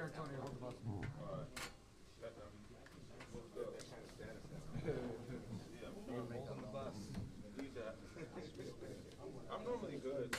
here, Antonio. Hold the bus. On the bus. I'm normally good.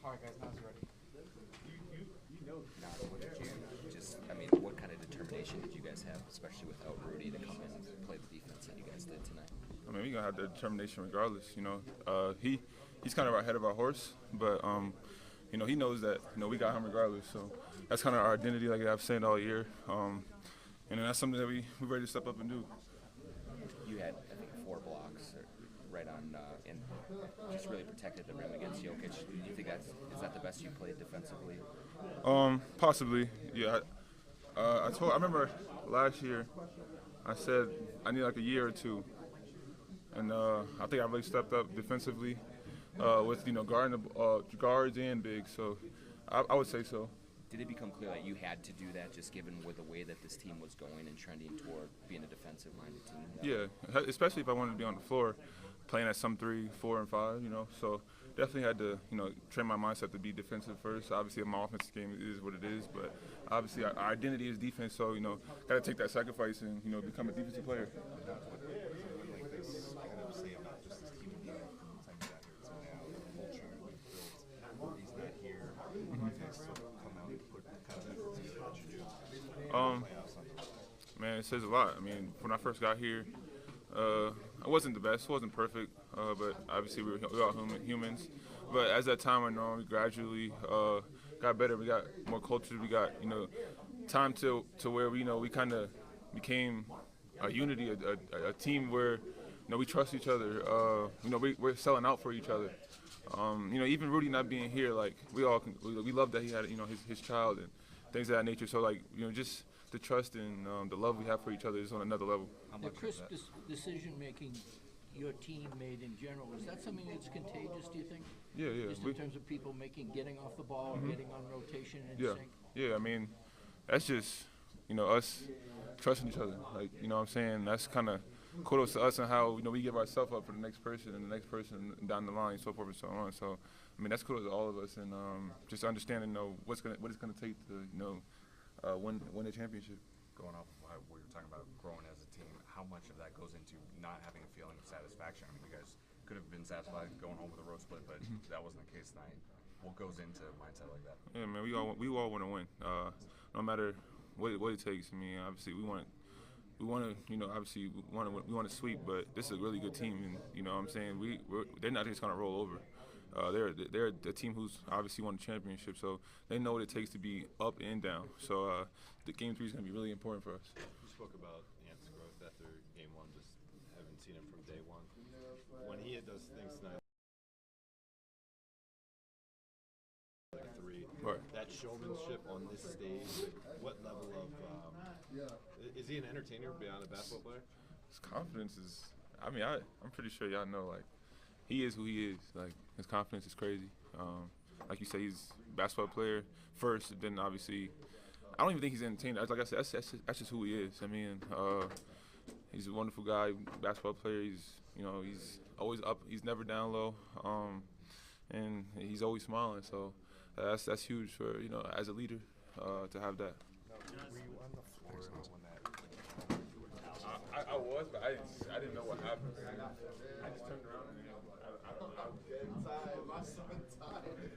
All right, guys, now it's ready. What kind of determination did you guys have, especially without Rudy, to come in and play the defense that you guys did tonight? I mean, we're going to have the determination regardless, He's kind of ahead of our horse, but, he knows that, we got him regardless. So that's kind of our identity, like I've said all year. And that's something that we're ready to step up and do. You had, I think, 4 blocks right on and just really protected the rim against Jokic. Do you think is that the best you played defensively? Possibly, yeah. I remember last year I said I need like a year or two, and I think I really stepped up defensively with guarding the guards and bigs. So I would say so. Did it become clear that you had to do that, just given with the way that this team was going and trending toward being a defensive-minded team? Yeah, especially if I wanted to be on the floor, playing at some 3, 4, and 5. So definitely had to train my mindset to be defensive first. Obviously, my offensive game is what it is, but obviously our identity is defense. So got to take that sacrifice and become a defensive player. Man, it says a lot. I mean, when I first got here, I wasn't the best, wasn't perfect, but obviously we all humans. But as that time went on, we gradually got better. We got more culture. We got time to where we kind of became a unity, a team where we trust each other. We're selling out for each other. Even Rudy not being here, like we love that he had his child and things of that nature. So just the trust and the love we have for each other is on another level. The crisp decision-making your team made in general, is that something that's contagious, do you think? Yeah. Just in terms of people getting off the ball, getting on rotation and sync? Yeah, I mean, that's just, us trusting each other. Like, what I'm saying? That's kind of kudos to us and how, we give ourselves up for the next person and the next person down the line, so forth and so on. So, I mean, that's kudos to all of us and just understanding, what it's going to take to, win the championship. Going off of what you're talking about, growing as a team, how much of that goes into not having a feeling of satisfaction? I mean, you guys could have been satisfied going home with a road split, but that wasn't the case tonight. What goes into a mindset like that? Yeah, man, we all want to win, no matter what it takes. I mean, obviously we want to, obviously we want to sweep, but this is a really good team, and what I'm saying, they're not just gonna roll over. They're a team who's obviously won the championship, so they know what it takes to be up and down. So the game 3 is going to be really important for us. You spoke about Ant's growth after game 1, just haven't seen him from day 1. When he does things tonight, like 3, right. That showmanship on this stage, what level of is he an entertainer beyond a basketball player? His confidence is, I'm pretty sure y'all know, he is who he is. His confidence is crazy. Like you said, he's a basketball player first, then obviously, I don't even think he's an entertainer. Like I said, that's just who he is. I mean, he's a wonderful guy, basketball player. He's always up. He's never down low, and he's always smiling. So that's huge for as a leader to have that. Were you on the floor when that? I was, but I didn't know what happened. I just turned around and I'm dead tired. My son's tired.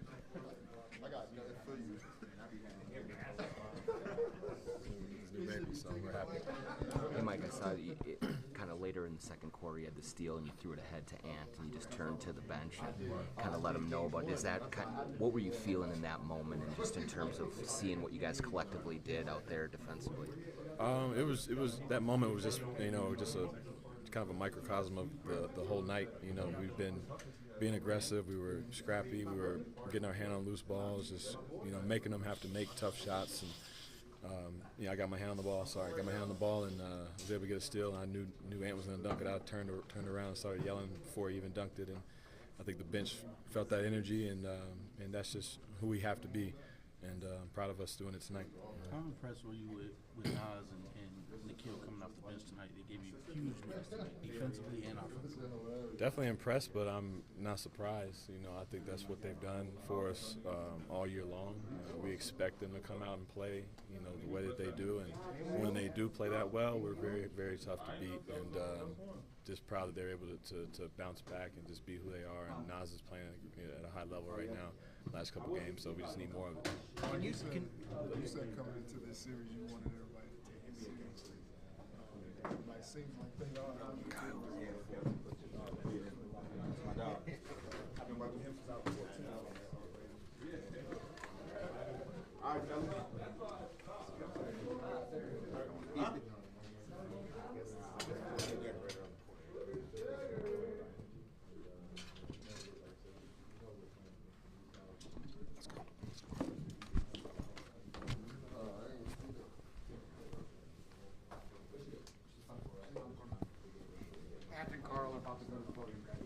I got nothing for you. His new baby, so we're happy. Hey, Mike, I saw you kind of later in the second quarter. You had the steal and you threw it ahead to Ant, and you just turned to the bench and kind of let him know about. Is that what were you feeling in that moment, and just in terms of seeing what you guys collectively did out there defensively? It was that moment was just just a kind of a microcosm of the whole night. We've been being aggressive. We were scrappy. We were getting our hand on loose balls, just making them have to make tough shots. And I got my hand on the ball. Sorry, I got my hand on the ball and was able to get a steal. And I knew Ant was going to dunk it out. Turned around and started yelling before he even dunked it. And I think the bench felt that energy, and that's just who we have to be. And I'm proud of us doing it tonight. How impressed were you with Nas and Nikhil coming off the bench tonight? They gave you huge minutes tonight, defensively and offensively. Definitely impressed, but I'm not surprised. I think that's what they've done for us all year long. We expect them to come out and play, the way that they do. And when they do play that well, we're very, very tough to beat. And just proud that they're able to bounce back and just be who they are. And Nas is playing at a high level right now. Last couple games, so we just need more of it. You said coming into this series you wanted everybody to take it seriously. It might seem like they are. My dog. I've been watching him since I was 14. All right, fellas. Ant and Carl are about to go to the podium, guys.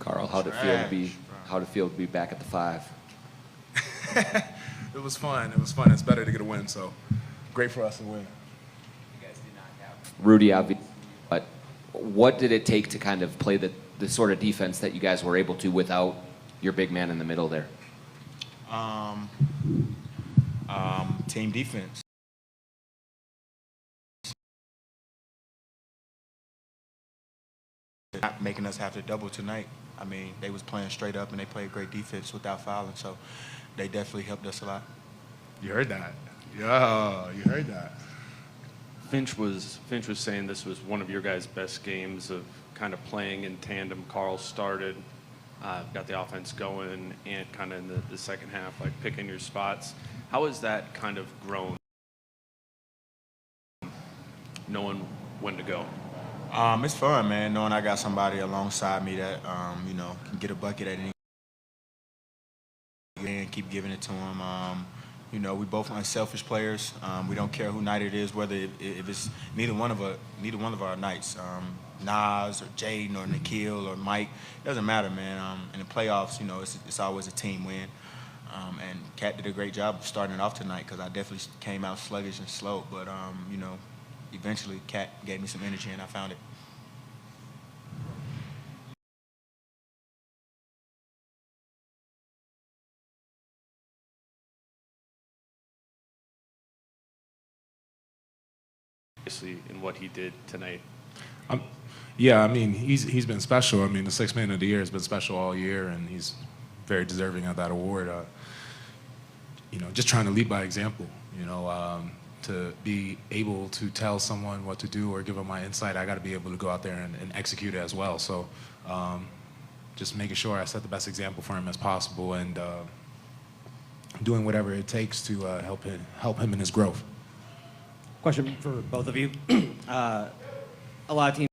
Carl, how'd it feel to be back at the 5? It was fun. It was fun. It's better to get a win, so great for us to win. You guys did not have Rudy, obviously, but what did it take to kind of play the sort of defense that you guys were able to without your big man in the middle there? Team defense. Not making us have to double tonight. I mean, they was playing straight up and they played great defense without fouling, so they definitely helped us a lot. You heard that? Yeah, you heard that. Finch was saying this was one of your guys' best games of kind of playing in tandem. Carl started, got the offense going, and kind of in the second half, like picking your spots. How has that kind of grown, knowing when to go? It's fun, man, knowing I got somebody alongside me that, you know, can get a bucket at any and keep giving it to him. You know, we both unselfish players. We don't care who night it is, whether if it's neither one of our nights. Nas or Jaden or Nikhil or Mike, it doesn't matter, man. In the playoffs, you know, it's always a team win. And Cat did a great job of starting it off tonight because I definitely came out sluggish and slow. But, you know, eventually Cat gave me some energy and I found it. Obviously, in what he did tonight. Yeah, I mean, he's been special. I mean, the Sixth Man of the Year has been special all year, and he's very deserving of that award. You know, just trying to lead by example. You know, to be able to tell someone what to do or give them my insight, I got to be able to go out there and execute it as well. So, just making sure I set the best example for him as possible, and doing whatever it takes to help him in his growth. Question for both of you. A lot of teams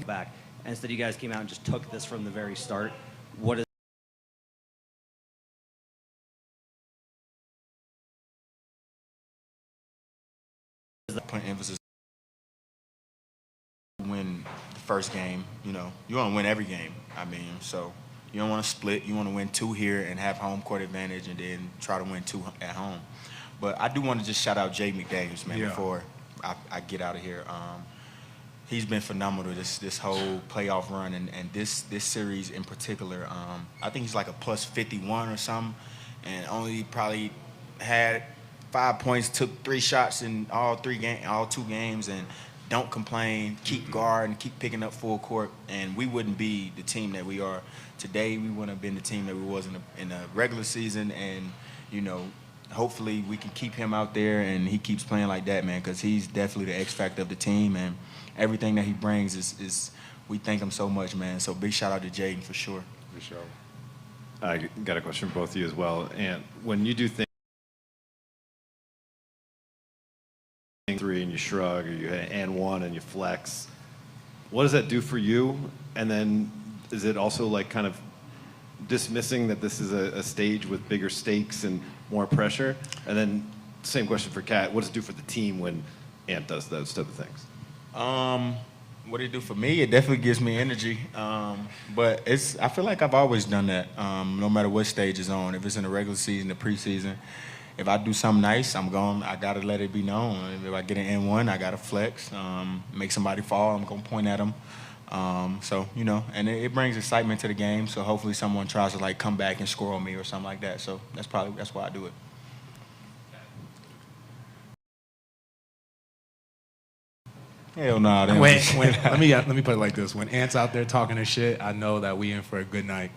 back, and instead you guys came out and just took this from the very start. What is the point emphasis? Win the first game, you know, you want to win every game. I mean, so you don't want to split. You want to win 2 here and have home court advantage, and then try to win 2 at home. But I do want to just shout out Jay McDaniels, man, before I get out of here. He's been phenomenal this whole playoff run, and this series in particular. I think he's like a plus 51 or something, and only probably had 5 points, took 3 shots in all 2 games, and don't complain, keep guarding, keep picking up full court, and we wouldn't be the team that we are today. We wouldn't have been the team that we was in the regular season, and you know, hopefully we can keep him out there and he keeps playing like that, man, because he's definitely the X factor of the team, and everything that he brings is we thank him so much, man. So big shout out to Jaden for sure. For sure. I got a question for both of you as well. And when you do things 3 and you shrug, or you and 1 and you flex, what does that do for you? And then is it also like kind of dismissing that this is a stage with bigger stakes and more pressure? And then same question for Kat, what does it do for the team when Ant does those type of things? What did it do for me? It definitely gives me energy. But I feel like I've always done that, no matter what stage it's on. If it's in the regular season, the preseason, if I do something nice, I got to let it be known. If I get an N1, I got to flex, make somebody fall, I'm going to point at them. So, you know, and it brings excitement to the game. So hopefully someone tries to like come back and score on me or something like that. So that's why I do it. Hell no. Let me put it like this: when Ant's out there talking his shit, I know that we in for a good night.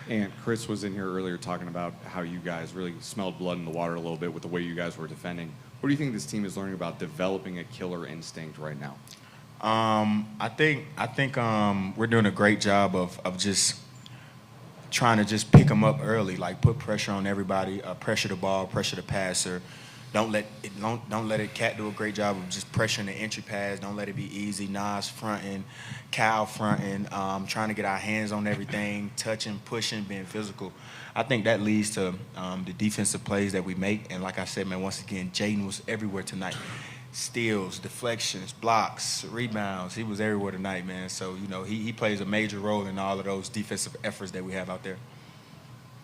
And Chris was in here earlier talking about how you guys really smelled blood in the water a little bit with the way you guys were defending. What do you think this team is learning about developing a killer instinct right now? I think we're doing a great job of just trying to just pick them up early, like put pressure on everybody, pressure the ball, pressure the passer. Don't let it. Cat do a great job of just pressuring the entry pass. Don't let it be easy. Nas fronting, Cal fronting, trying to get our hands on everything, touching, pushing, being physical. I think that leads to the defensive plays that we make. And like I said, man, once again, Jaden was everywhere tonight. steals, deflections, blocks, rebounds. He was everywhere tonight, man. So, you know, he plays a major role in all of those defensive efforts that we have out there.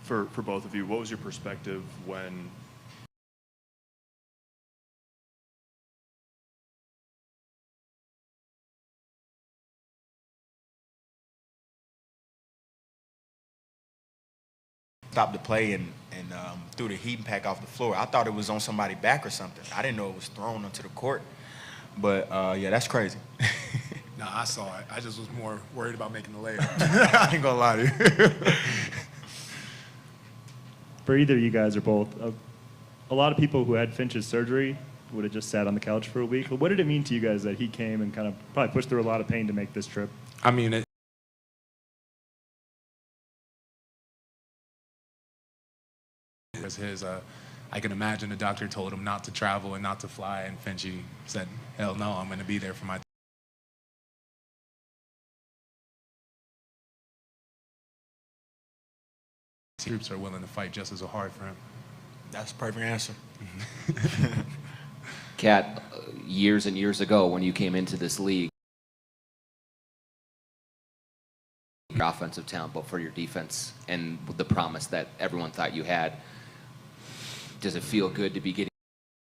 For both of you, what was your perspective when stopped the play and threw the heat pack off the floor? I thought it was on somebody's back or something. I didn't know it was thrown onto the court. But, yeah, that's crazy. No, I saw it. I just was more worried about making the layup. I ain't gonna lie to you. For either you guys or both, a lot of people who had Finch's surgery would have just sat on the couch for a week. But what did it mean to you guys that he came and kind of probably pushed through a lot of pain to make this trip? I mean, it was his. I can imagine the doctor told him not to travel and not to fly, and Finchie said, "Hell no, I'm going to be there for my." Troops are willing to fight just as hard for him. That's a perfect answer. Kat, years and years ago when you came into this league, your offensive talent, but for your defense and the promise that everyone thought you had, does it feel good to be getting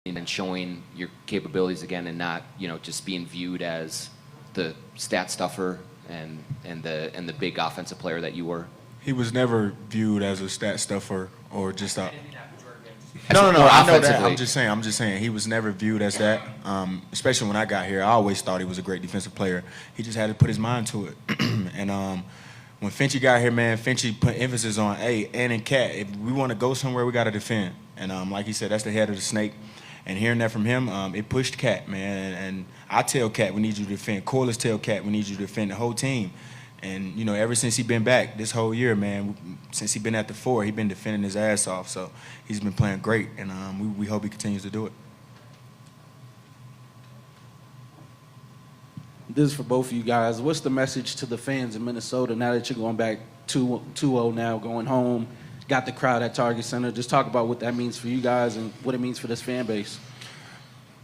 in and showing your capabilities again and not, you know, just being viewed as the stat stuffer and the big offensive player that you were? He was never viewed as a stat stuffer or just a. No, I know that. I'm just saying. He was never viewed as that. Especially when I got here, I always thought he was a great defensive player. He just had to put his mind to it. And when Finchie got here, man, Finchie put emphasis on, hey, and Cat, if we want to go somewhere, we got to defend. And like he said, that's the head of the snake. And hearing that from him, it pushed Cat, man. And I tell Cat, we need you to defend. Corliss tell Cat, we need you to defend the whole team. And, you know, ever since he been back this whole year, man, since he been at the 4, he been defending his ass off. So he's been playing great, and we hope he continues to do it. This is for both of you guys. What's the message to the fans in Minnesota now that you're going back 2-0 now, going home, got the crowd at Target Center? Just talk about what that means for you guys and what it means for this fan base.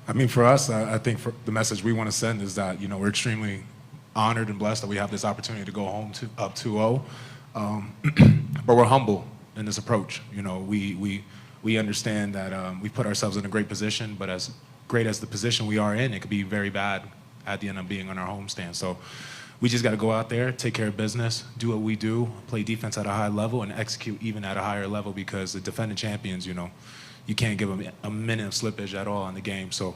I mean, for us, I think the message we want to send is that, you know, we're extremely honored and blessed that we have this opportunity to go home up 2-0. But we're humble in this approach. You know, we understand that we put ourselves in a great position, but as great as the position we are in, it could be very bad at the end of being on our homestand. So we just got to go out there, take care of business, do what we do, play defense at a high level, and execute even at a higher level, because the defending champions, you know, you can't give them a minute of slippage at all in the game. So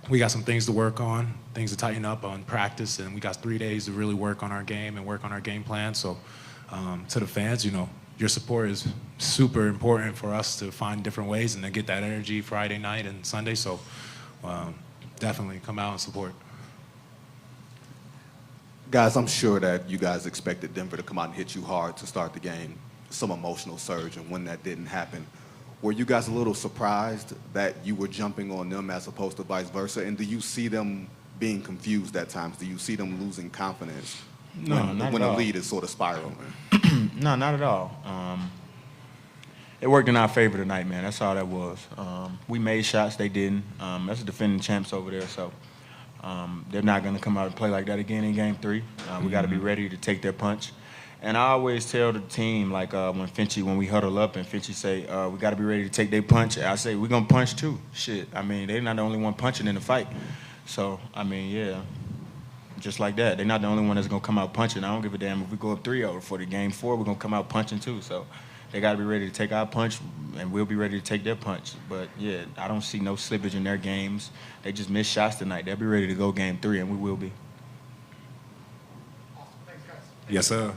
we got some things to work on, things to tighten up on practice, and we got 3 days to really work on our game and work on our game plan. So to the fans, you know, your support is super important for us to find different ways and to get that energy Friday night and Sunday. So definitely come out and support. Guys, I'm sure that you guys expected Denver to come out and hit you hard to start the game, some emotional surge, and when that didn't happen, were you guys a little surprised that you were jumping on them as opposed to vice versa? And do you see them being confused at times? Do you see them losing confidence when the lead is sort of spiraling? No, not at all. It worked in our favor tonight, man. That's all that was. We made shots, they didn't. That's the defending champs over there, so they're not going to come out and play like that again in Game 3. We got to be ready to take their punch. And I always tell the team, like when we huddle up and Finchie say, we got to be ready to take their punch, I say, we're going to punch too. Shit, I mean, they're not the only one punching in the fight. So, I mean, yeah, just like that. They're not the only one that's going to come out punching. I don't give a damn if we go up 3-0 for the Game 4, we're going to come out punching too. So they got to be ready to take our punch, and we'll be ready to take their punch. But, yeah, I don't see no slippage in their games. They just missed shots tonight. They'll be ready to go Game 3, and we will be. Yes, sir.